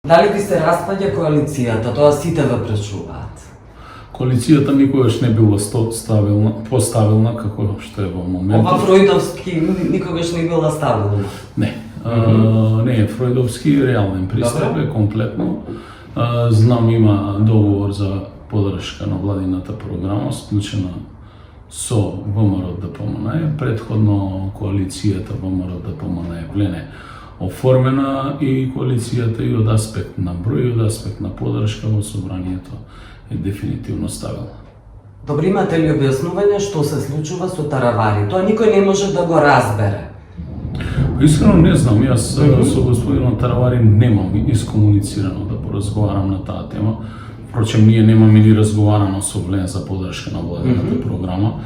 Дали би се распаѓа коалицијата? Тоа сите ве прашуваат. Коалицијата никогаш не била поставилна како што е во моментот. Ова Фројдовски никогаш не била стабилна. Не. Не е Фројдовски реален пристап е комплетно. Знам има договор за поддршка на владината програма склучена со ВМРО ДПМН. Предходно коалицијата ВМРО ДПМН е влене оформена и коалицијата и од аспект на број и од аспект на поддршка во собранието е дефинитивно стабилна. Добро, имате ли објаснување што се случува со Таравари? Тоа никој не може да го разбере. Искрено не знам, јас со господинот Таравари немам искомуницирано да поразговарам на таа тема. Впрочем, ние немаме ни разговарано со Влен за поддршка на владината програма,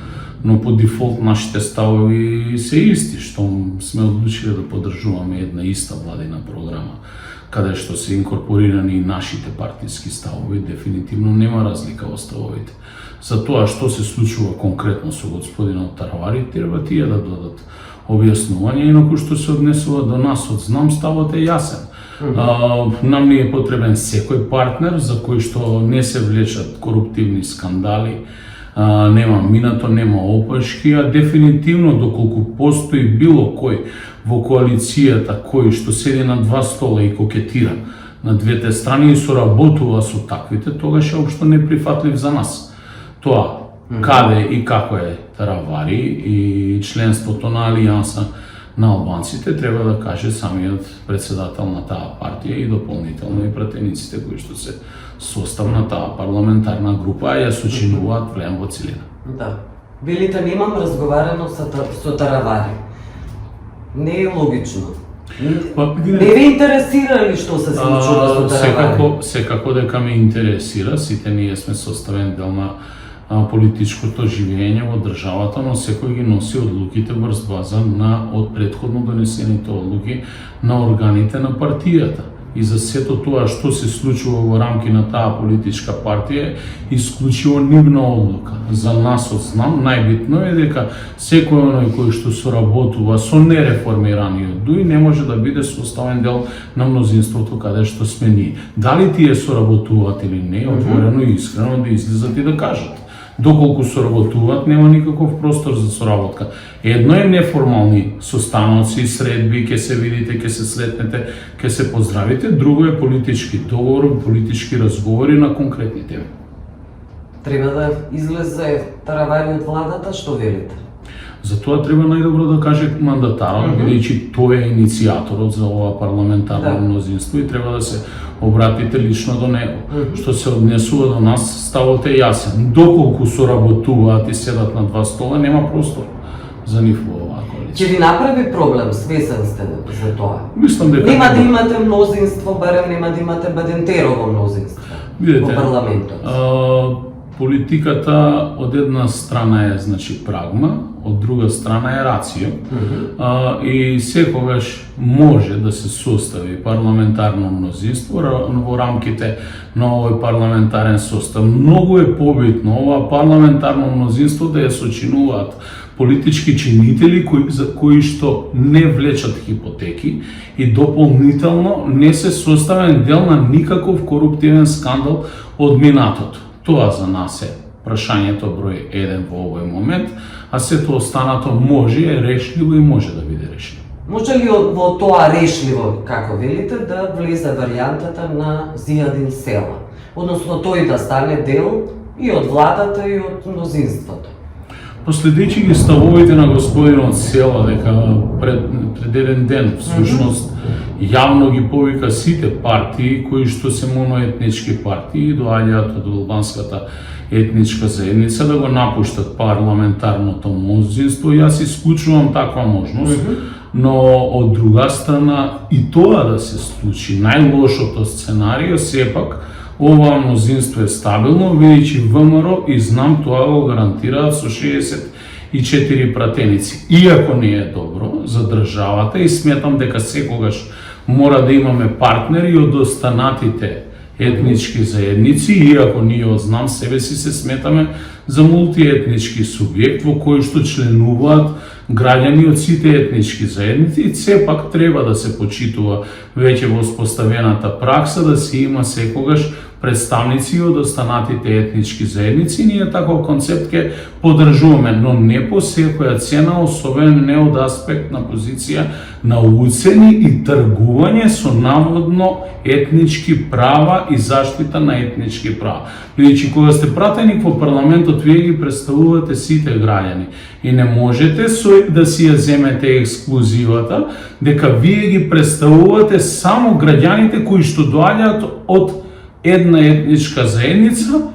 но по дефолт нашите ставови се исти, што сме одлучили да поддржуваме една иста владина програма, каде што се инкорпорирани и нашите партиски ставови, дефинитивно нема разлика во ставовите. За тоа што се случува конкретно со господинот Таравари, треба тие да дадат објаснување, инаку што се однесува до нас од знам, ставот е јасен. Нам не е потребен секој партнер за кој што не се влечат коруптивни скандали, нема минато, нема опашки, а дефинитивно доколку постои било кој во коалицијата кој што седи на два стола и кокетира на двете страни и соработува со таквите, тогаш е општо неприфатлив за нас. Тоа каде и како е Таравари и членството на Алијанса на албанците треба да каже самиот председател на таа партија и дополнително и пратениците кои што се состав на таа парламентарна група, ја сочинуваат Влен во целина. Да. Велите, немам разговарано со Таравари. Не е логично. Не ве интересира ли што се случува со Таравари? Секако дека ме интересира, сите ние сме составен дел на политичкото живење во државата, но секој ги носи одлуките врз база на од претходно донесените одлуки на органите на партијата. И за сето тоа што се случува во рамки на таа политичка партија е исклучиво нивна одлука. За нас од знам, најбитно е дека секој оној кој што соработува со нереформираниот ДУИ не може да биде составен дел на мнозинството каде што сме ние. Дали тие соработуваат или не, отворено и искрено да излизат и да кажат. Доколку соработуваат, нема никаков простор за соработка. Едно е неформални состаноци, средби, ќе се видите, ќе се слетнете, ќе се поздравите, друго е политички договор, политички разговори на конкретни теми. Треба да излезе Таравари од владата, што велите? Затоа треба најдобро да каже мандатарот, бидејќи тој е иницијаторот за ова парламентарно мнозинство и треба да се обратите лично до него. Што се однесува до нас, ставот е јасен. Доколку соработуваат и седат на два стола, нема простор за нив во оваа коалиција. Ќе ви направи проблем, свесен сте за тоа? Мислам дека нема да имате мнозинство, барем нема да имате Бадентерово мнозинство во парламентот. Политиката од една страна е значи прагма, од друга страна е рацио. И секогаш може да се состави парламентарно мнозинство во рамките на овој парламентарен состав. Многу е побитно ова парламентарно мнозинство да ја сочинуваат политички чинители кои што не влечат хипотеки и дополнително не се составен дел на никаков коруптивен скандал од минатото. Тоа за нас е прашањето број 1 во овој момент, а сето останато може, е решливо и може да биде решливо. Може ли во тоа решливо, како велите, да влезе варијантата на Зијадин Села? Односно тој да стане дел и од владата и од мнозинството? Последејќи ги ставовите на господинот Села дека пред еден ден всушност јавно ги повика сите партии кои што се моноетнички партии и доаѓаат од албанската етничка заедница да го напуштат парламентарното мнозинство, јас исклучувам таква можност, но од друга страна и тоа да се случи, најлошото сценарио сепак ова мнозинство е стабилно, бидејќи ВМРО и знам тоа го гарантираат со 64 пратеници. Иако не е добро за државата и сметам дека секогаш мора да имаме партнери од останатите етнички заедници, иако ние од знам себе си се сметаме за мултиетнички субјект во кој што членуваат граѓани од сите етнички заедници и сепак треба да се почитува веќе воспоставената пракса да се има секогаш представници од останатите етнички заедници. Ние таков концепт ќе поддржуваме, но не по секоја цена, особено не од аспект на позиција на уцени и тргување со наводно етнички права и заштита на етнички права. Бидејќи кога сте пратеник во парламентот, вие ги представувате сите граѓани и не можете да си ја земете ексклузивата дека вие ги представувате само граѓаните кои што доаѓаат од една етничка заедница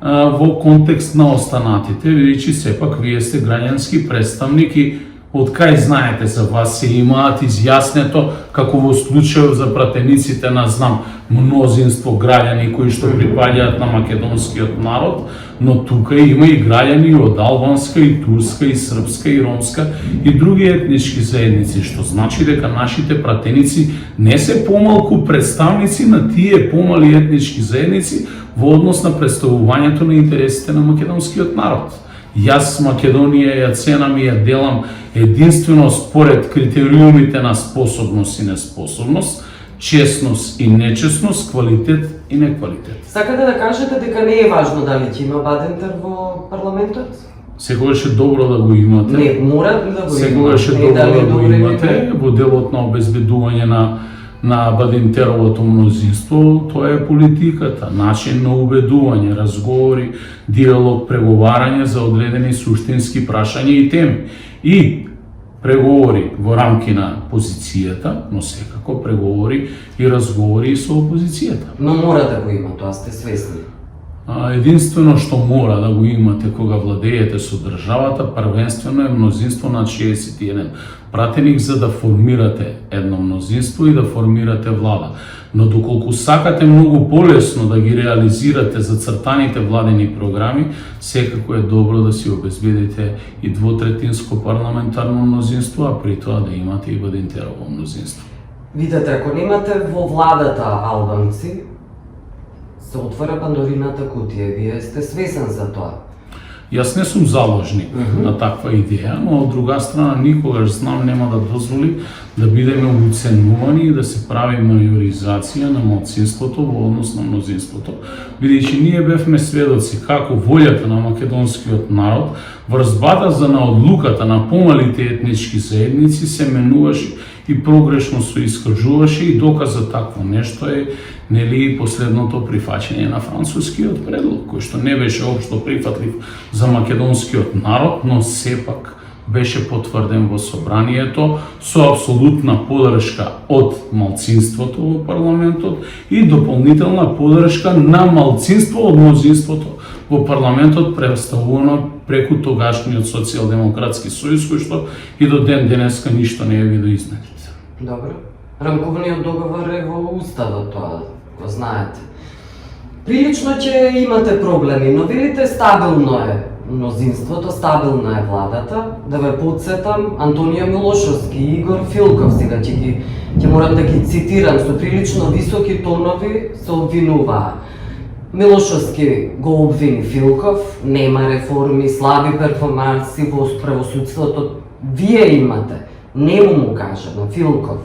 во контекст на останатите, бидејќи сепак вие сте граѓански представник и од кај знаете за вас се имаат изјаснето, како во случајот за пратениците на мнозинство граѓани кои што припаѓаат на македонскиот народ, но тука има и граѓани од албанска, и турска, и српска, и ромска и други етнички заедници, што значи дека нашите пратеници не се помалку представници на тие помали етнички заедници во однос на представувањето на интересите на македонскиот народ. Јас Македонија ја ценам и ја делам единствено според критериумите на способност и неспособност, честност и нечестност, квалитет и неквалитет. Сакате да кажете дека не е важно дали ќе има Бадентер во парламентот? Секогаш е добро да го имате. Не, мора да го имате. Секогаш е добро да го имате во делот на обезбедување на Бадентеровото мнозинство. Тоа е политиката, начин на убедување, разговори, диалог, преговарање за одредени суштински прашања и теми. И преговори во рамки на позицијата, но секако преговори и разговори и со опозицијата. Но мора да го има, тоа сте свесни. Единствено што мора да го имате кога владеете со државата, првенствено е мнозинство на 61 пратеник за да формирате едно мнозинство и да формирате влада. Но доколку сакате многу полесно да ги реализирате зацртаните владени програми, секако е добро да си обезбедите и двотретинско парламентарно мнозинство, а при тоа да имате и Бадентерово мнозинство. Видете, ако немате во владата албанци, се отвора Пандорината кутија. Вие сте свесен за тоа? Јас не сум заложник на таква идеја, но од друга страна никогаш знам нема да дозволи да бидеме уценувани и да се прави мајоризација на малцинството во однос на мнозинството, бидејќи ние бевме сведоци како волјата на македонскиот народ врз батаза на одлуката на помалите етнички заедници се менуваше и прогрешно се искажуваше и доказ за такво нешто е нели последното прифаќање на францускиот предлог, кој што не беше општо прифатлив за македонскиот народ, но сепак беше потврден во собранието со апсолутна поддршка од малцинството во парламентот и дополнителна поддршка на малцинство од мнозинството во парламентот, представувано преку тогашниот социјалдемократски сојуз, кој што и до ден денеска ништо не е видоизнет. Добро. Рамковниот договор е во уставот, тоа го знаете. Прилично ќе имате проблеми, но велите стабилно е мнозинството, стабилна е владата. Да ве подсетам, Антонио Милошовски и Игор Филков, сега ќе морам да ги цитирам, со прилично високи тонови се обвинуваа. Милошовски го обвини Филков, нема реформи, слаби перформанси во правосудството. Вие имате, не му кажа на Филков.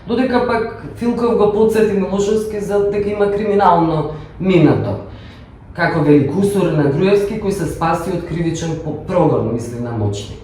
Додека пак Филков го подсети Милошовски за дека има криминално минато. Како вели кусур на Груевски кој се спаси од кривичен прогон, мисли на Мочник.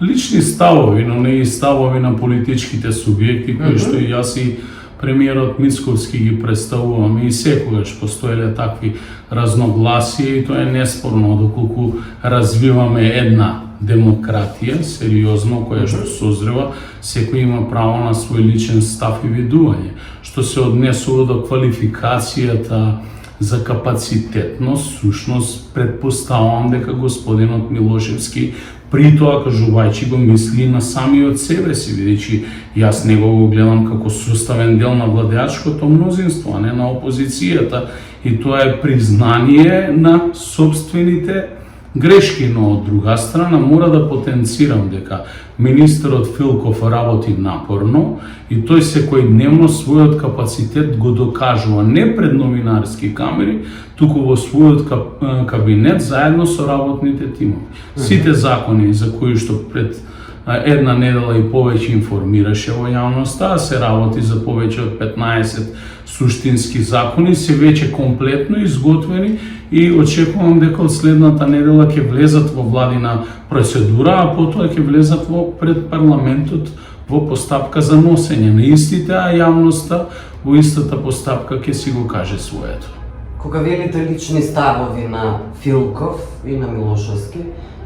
Лични ставови, но не и ставови на политичките субјекти, кои што и јас и премиерот Мицковски ги представуваме и секогаш постоеле такви разногласија и тоа е неспорно доколку развиваме една демократија, сериозно, која што созрева, секој има право на свој личен став и видување, што се однесува до квалификацијата за капацитетност. Сушност, предпоставам дека господинот Милошевски при тоа кажувајќи го мисли на самиот себе си, бидејќи јас него го гледам како составен дел на владеачкото мнозинство, а не на опозицијата, и тоа е признание на собствените грешки, но од друга страна мора да потенцирам дека министерот Филков работи напорно и тој секојдневно својот капацитет го докажува не пред новинарски камери, туку во својот кабинет заедно со работните тимови. Сите закони за кои што пред една недела и повеќе информираше во јавноста, се работи за повеќе од 15 суштински закони, се веќе комплетно изготвени и очекувам дека од следната недела ќе влезат во владина процедура, а потоа ќе влезат пред парламентот во постапка за носење на истите, а јавноста во истата постапка ќе си го каже своето. Кога велите лични ставови на Филков и на Милошовски,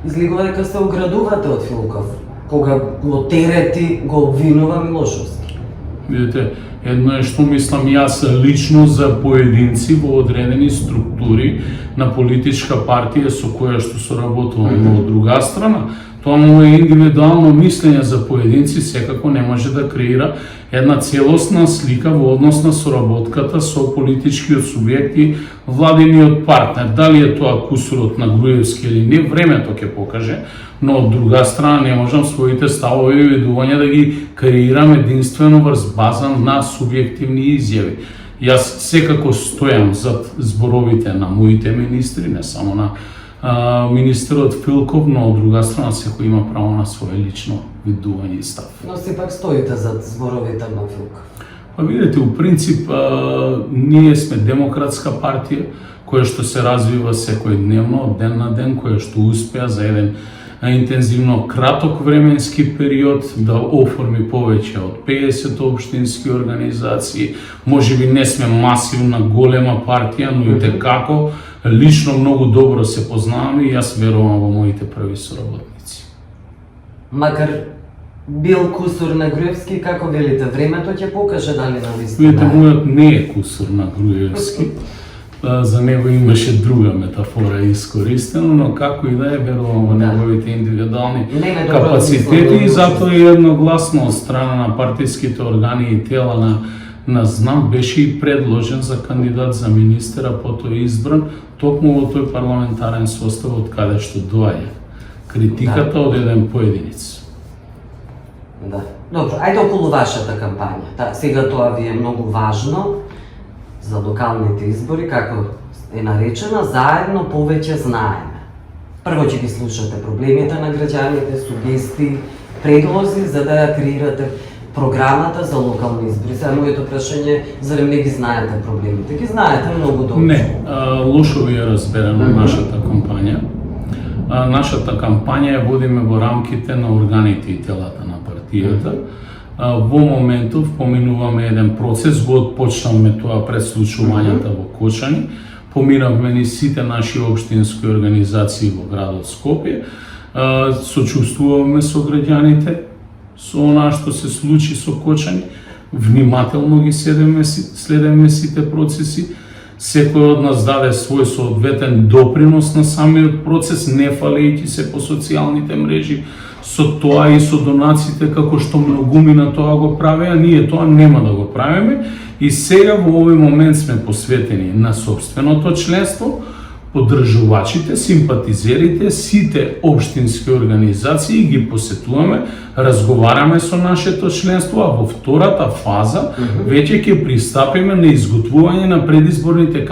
излегува дека се оградувате од Филков, кога го терети, го обвинува Милошовски. Видите, едно е што мислам јас лично за поединци во одредени структури на политичка партија со која што соработувам, но од друга страна, тоа моје индивидуално мислење за поединци секако не може да креира една целосна слика во однос на соработката со политичкиот субјект и владиниот партнер. Дали е тоа кусурот на Груевски или не, времето ќе покаже, но од друга страна не можам своите ставови и видувања да ги креирам единствено врз база на субјективни изјави. Јас секако стојам зад зборовите на моите министри, не само на министерот Филков, но од друга страна секој има право на свое лично видување и став. Но сепак стоите зад зборовите на Филков. Па видите, у принцип, ние сме демократска партија која што се развива секојдневно, од ден на ден, која што успеа за еден интензивно краток временски период да оформи повеќе од 50 општински организации. Можеби не сме масивна голема партија, но и текако лично многу добро се познаваме и јас верувам во моите први соработници. Макар бил кусур на Груевски, како велите, времето ќе покаже дали навистина. Видите, мојот не е кусур на Груевски. За него имаше друга метафора искористена, но како и да е, верувам во неговите индивидуални капацитети и затоа и едногласно од страна на партиските органи и тела на ЗНАМ беше и предложен за кандидат за министер, а потоа избран токму во тој парламентарен состав од каде што доаѓа критиката од еден поединец. Да. Добро, ајде околу вашата кампања. Сега тоа ви е многу важно за локалните избори, како е наречена, заедно повеќе знаеме. Прво ќе ги слушате проблемите на граѓаните, сугестии, предлози за да ја креирате програмата за локални избори. Сега моето прашање, зарем не ги знаете проблемите? Ги знаете многу добро. Не, лошо ви е разберено нашата кампања. Нашата кампања ја водиме во рамките на органите и телата на партијата. Во моментов поминуваме еден процес, го отпочнавме тоа пред случувањата во Кочани, поминавме ни сите наши општински организации во градот Скопје, сочувствуваме со граѓаните, со она што се случи со Кочани, внимателно ги следиме сите процеси, секој од нас даде свој соодветен допринос на самиот процес, не фалејќи се по социјалните мрежи, со тоа и со донациите како што многумина тоа го правеа, ние тоа нема да го правиме и сега во овој момент сме посветени на сопственото членство, поддржувачите, симпатизерите, сите општински организации ги посетуваме, разговараме со нашето членство, а во втората фаза веќе ќе пристапиме на изготвување на предизборните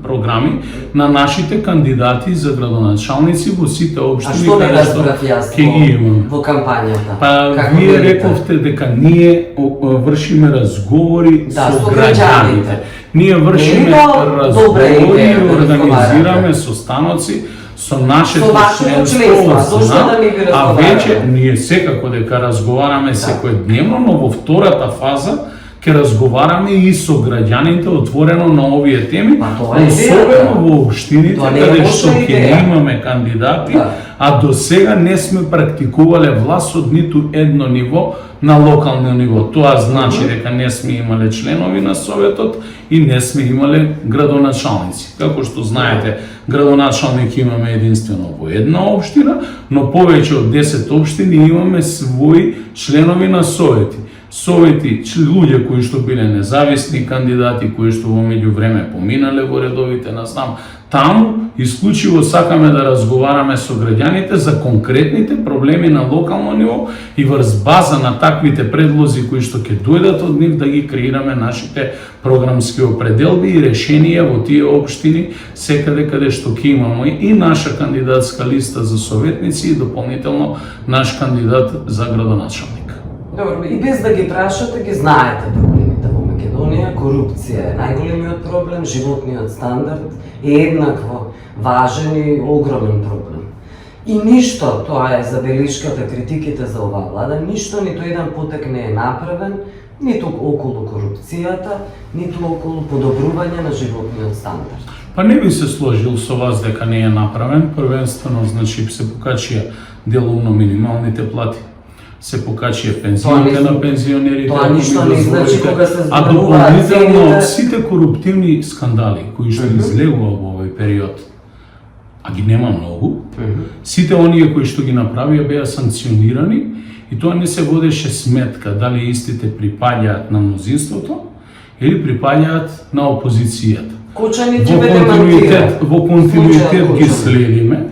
програми на нашите кандидати за градоначалници во сите општини каде што ќе ги имаме во кампањата. Па вие рековте дека ние вршиме разговори со граѓаните. Ние вршиме разговори и организираме состаноци со нашето членство, а веќе ние секако дека разговараме секојдневно, но во втората фаза ќе разговараме и со граѓаните отворено на овие теми, особено во општините каде што ќе имаме кандидати, а до сега не сме практикувале власт од ниту едно ниво на локално ниво. Тоа значи дека не сме имале членови на Советот и не сме имале градоначалници. Како што знаете, градоначалник имаме единствено во една општина, но повеќе од 10 општини имаме своји членови на совети. Совети, луѓе кои што биле независни кандидати, кои што во меѓувреме поминале во редовите настам, таму исклучиво сакаме да разговараме со граѓаните за конкретните проблеми на локално ниво и врз база на таквите предлози кои што ќе дојдат од нив да ги креираме нашите програмски определби и решенија во тие општини секаде каде што ќе имаме и наша кандидатска листа за советници и дополнително наш кандидат за градоначалник. Добро, и без да ги прашате, ги знаете проблемите во Македонија. Корупција е најголемиот проблем, животниот стандард е еднакво важен и огромен проблем. И ништо, тоа е забелишката, критиките за оваа влада, ништо, ниту еден потек не е направен, ниту околу корупцијата, ниту околу подобрување на животниот стандард. Па не би се сложил со вас дека не е направен, првенствено, значи, се покачија деловно минималните плати, се покачија пензиите на пензионерите, тоа ништо не значи кога се а дополнително сите коруптивни скандали кои што излегува во овој период, а ги нема многу, сите оние кои што ги направија беа санкционирани и тоа не се водеше сметка дали истите припаѓаат на мнозинството или припаѓаат на опозицијата. Кочаните бе демантирани. Во континуитет ги следиме,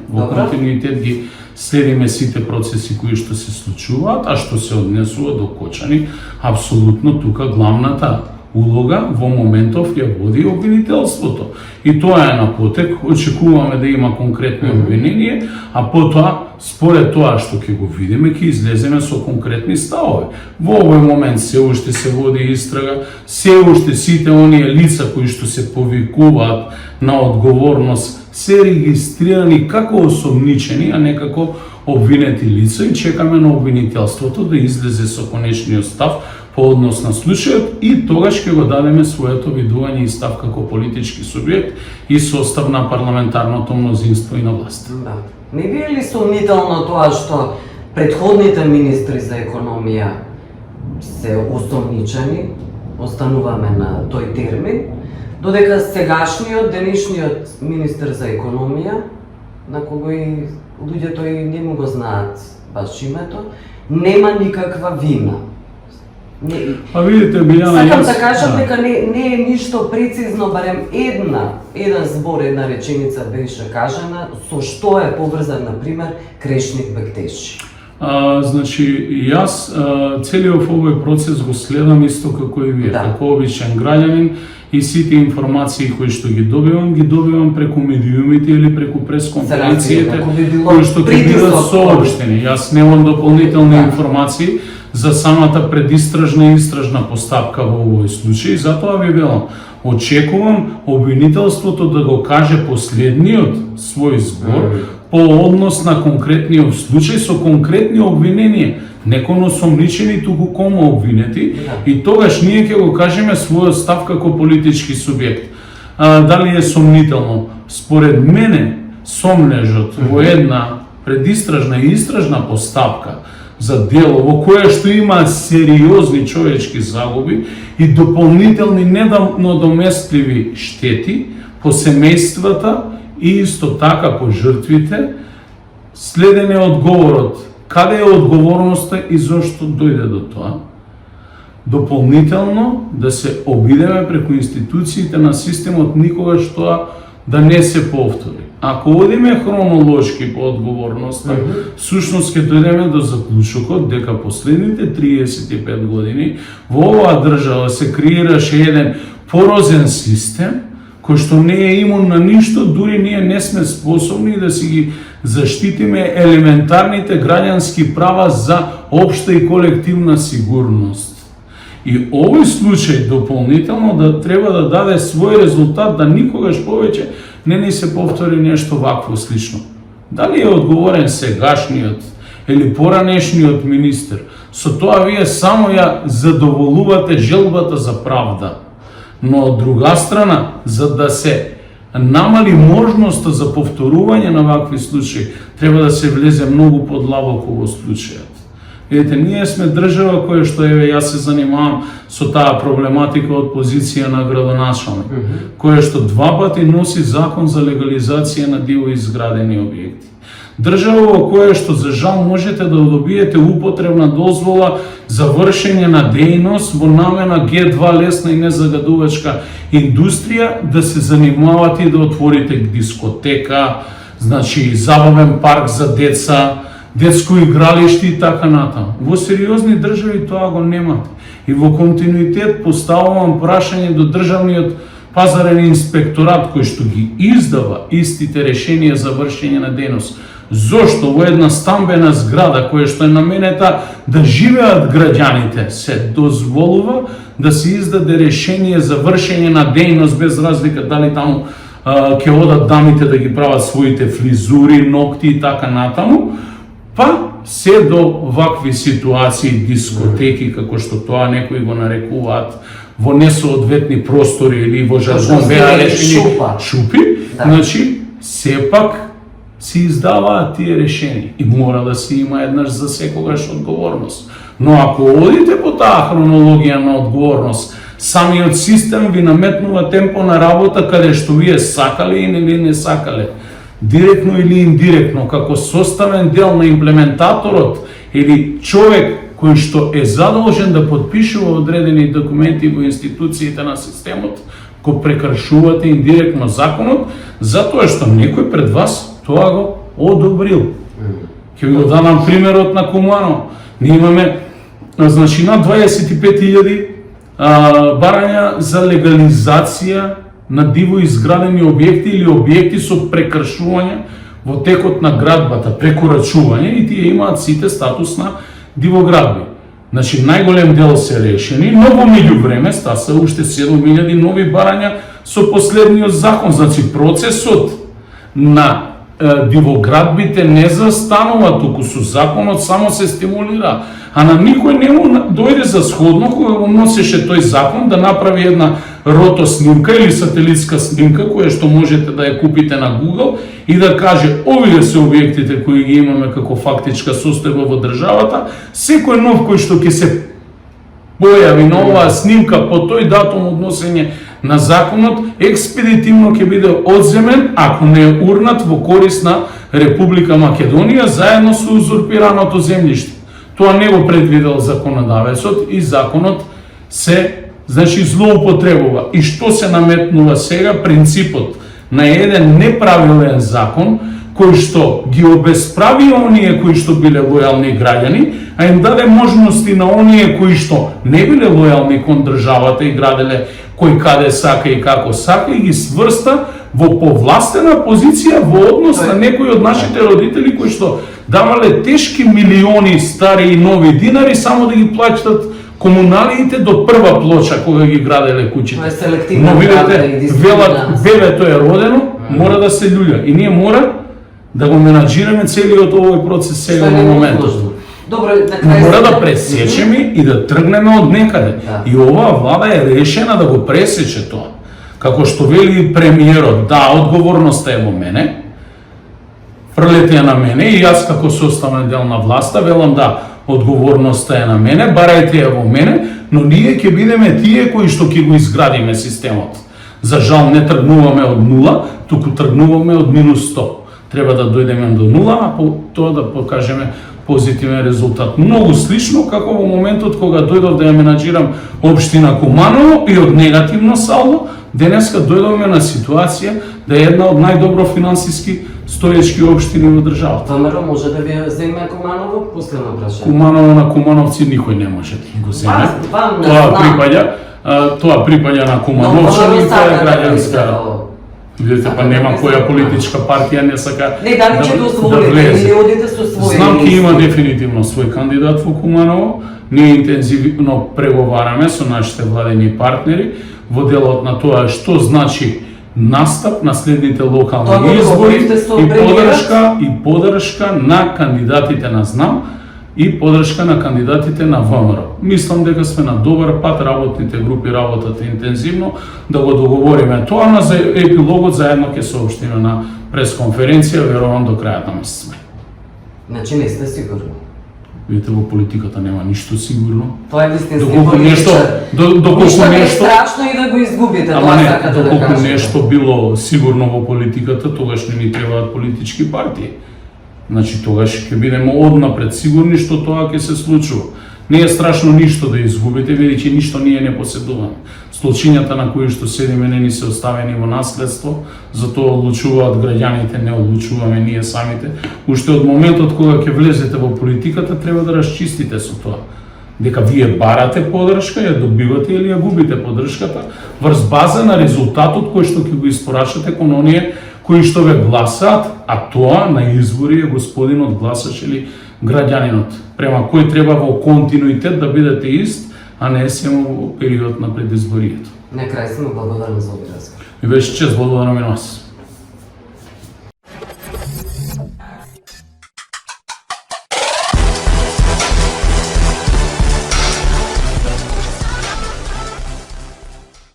следиме сите процеси кои што се случуваат, а што се однесува до Кочани, апсолутно тука главната улога во моментов ја води обвинителството. И тоа е на потек, очекуваме да има конкретни обвинение, а потоа, според тоа што ќе го видиме, ќе излеземе со конкретни ставови. Во овој момент се уште се води истрага, се уште сите оние лица кои што се повикуваат на одговорност се регистрирани како осомничени, а не како обвинети лица и чекаме на обвинителството да излезе со конечниот став по однос на случајот и тогаш ќе го дадеме своето видување и став како политички субјект и состав на парламентарното мнозинство и на власт. Да. Не би ли сомнително тоа што претходните министри за економија се осомничени, остануваме на тој термин, додека сегашниот, денешниот министер за економија, на кого и луѓето и не му го знаат баш името, нема никаква вина. Па видите, Билјана, сакам да кажам дека не е ништо прецизно, барем еден збор, една реченица беше кажана, со што е поврзан, например, Крешник Бектеши. Значи, јас целиот овој процес го следам исто како и вие, како обичен граѓанин, и сите информации кои што ги добивам преку медиумите или преку пресконференциите кои што ќе бидат соопштени. Јас немам дополнителни информации за самата предистражна и истражна постапка во овој случај, затоа ви велам, очекувам обвинителството да го каже последниот свој збор по однос на конкретниот случај со конкретни обвиненија, не кон осомничени, туку кон обвинети, и тогаш ние ќе го кажеме својот став како политички субјект. Дали е сомнително? Според мене, сомнежот во една предистражна и истражна постапка за дело во кое што има сериозни човечки загуби и дополнителни недоместливи штети по семејствата и исто така по жртвите, следен е одговорот. Каде е одговорноста и зошто дојде до тоа? Дополнително да се обидеме преку институциите на системот никогаш тоа да не се повтори. Ако одиме хронолошки по одговорноста, всушност ќе дојдеме до заклучокот дека последните 35 години во оваа држава се креираше еден порозен систем кој што не е имун на ништо, дури ние не сме способни да си ги заштитиме елементарните граѓански права за општа и колективна сигурност. И овој случај дополнително да треба да даде свој резултат, да никогаш повеќе не ни се повтори нешто вакво слично. Дали е одговорен сегашниот или поранешниот министер, со тоа вие само ја задоволувате желбата за правда. Но од друга страна, за да се намали можноста за повторување на вакви случаи, треба да се влезе многу подлабоко во случајот. Видите, ние сме држава која што јас се занимавам со таа проблематика од позиција на градоначалник, која што 2 пати носи закон за легализација на диво изградени објекти. Држава во која што за жал можете да добиете употребна дозвола за вршење на дејност во намена Г2 лесна и незагадувачка индустрија, да се занимавате и да отворите дискотека, значи забавен парк за деца, детско игралиште и така натаму. Во сериозни држави тоа го немате. И во континуитет поставувам прашање до државниот пазарен инспекторат кој што ги издава истите решенија за вршење на дејност. Зошто во една стамбена зграда која што е наменета да живеат граѓаните се дозволува да се издаде решение за вршење на дејност без разлика дали таму ќе одат дамите да ги прават своите фризури, ногти и така натаму, па се до вакви ситуации, дискотеки, како што тоа некои го нарекуваат, во несоодветни простори или во жаргон беа решени шупи, значи сепак се издаваат тие решени и мора да се има еднаш за секогаш одговорност. Но ако одите по таа хронологија на одговорност, самиот систем ви наметнува темпо на работа каде што вие сакале или не сакале, директно или индиректно, како составен дел на имплементаторот или човек кој што е задолжен да подпишува одредени документи во институциите на системот, го прекршувате индиректно законот, затоа што некој пред вас тоа го одобрил. Ќе ви го дадам примерот на Куманово. Ние имаме значи на 25.000 барања за легализација на диво изградени објекти или објекти со прекршување во текот на градбата, прекорачување, и тие имаат сите статус на дивоградби. Значи најголем дел се решени, но во меѓувреме стаса уште 7.000 нови барања со последниот закон. Значи процесот на дивоградбите не застанува, туку со законот само се стимулира. А на никој не му дојде за сходно кога го носеше тој закон да направи една рото снимка или сателитска снимка која што можете да ја купите на Google и да каже овие се објектите кои ги имаме како фактичка состојба во државата, секој нов кој што ќе се појави на оваа снимка по тој датум односење на законот, експедитивно ќе биде одземен ако не е урнат во корис на Република Македонија заедно со узурпираното земјиште. Тоа не го предвидел законодавецот и законот се значи злоупотребува. И што се наметнува сега? Принципот на еден неправилен закон кој што ги обесправи оние кои што биле лојални граѓани, а им даде можности на оние кои што не биле лојални кон државата и граделе кој каде сака и како сака, и ги сврста во повластена позиција во однос на некои од нашите родители кои што давале тешки милиони стари и нови динари само да ги плаќат комуналиите до прва плоча кога ги граделе куќите. Но видите, велат бебето е родено, мора да се љулја и ние мора да го менаџираме целиот овој процес сега на моментот. Мора да пресечеме и да тргнеме од некаде. И оваа влада е решена да го пресече тоа. Како што вели премиерот, да, одговорноста е во мене, фрлете ја на мене и јас како составен дел на власта велам да, одговорноста е на мене, барајте ја во мене, но ние ќе бидеме тие кои што ќе го изградиме системот. За жал не тргнуваме од нула, туку тргнуваме од минус 100. Треба да дојдеме до нула, а по тоа да покажеме позитивен резултат. Многу слично како во моментот кога дојдов да ја менаџирам општина Куманово и од негативно салдо, денеска дојдовме на ситуација да е една од најдобро финансиски стоечки општини во државата. ВМРО може да ви земе Куманово? Последно прашање. Куманово на кумановци никој не може да го земе. Тоа припаѓа на Кумановчани, тоа е граѓанска. Видите, па нема која политичка партија не сака да влезе. Знам ки има дефинитивно свој кандидат во Куманово. Ние интензивно преговараме со нашите владени партнери во делот на тоа што значи настап на следните локални избори и подршка на кандидатите на ЗНАМ и подршка на кандидатите на ВМРО. Мислам дека сме на добар пат, работните групи работат интензивно да го договориме тоа, на епилогот заедно ќе соопштиме на пресконференција, верувам до крајот на месец мај. Значи не сте сигурни? Видите, во политиката нема ништо сигурно. Тоа е вистински Доколку нешто, доколку Ништо не е нешто, страшно и да го изгубите, ама тоа не, сакате да доколку кажете. нешто било сигурно во политиката, тогаш не ни требаат политички партии. Значи тогаш ќе бидеме однапред сигурни што тоа ќе се случува. Не е страшно ништо да изгубите, бидејќи ништо ние не поседуваме. Случињата на кои што седиме не ни се оставени во наследство, затоа одлучуваат граѓаните, не одлучуваме ние самите. Уште од моментот кога ќе влезете во политиката, треба да расчистите со тоа. Дека вие барате поддршка, ја добивате или ја губите поддршката, врз база на резултатот кој што ќе го испорачате кон оние кои што ве гласаат, а тоа на избори е господинот гласач или граѓанинот, према кој треба во континуитет да бидете ист, а не само во период на предизборието. На крај сме благодарни за овој разговор. Ми беше чест, благодарам и на вас.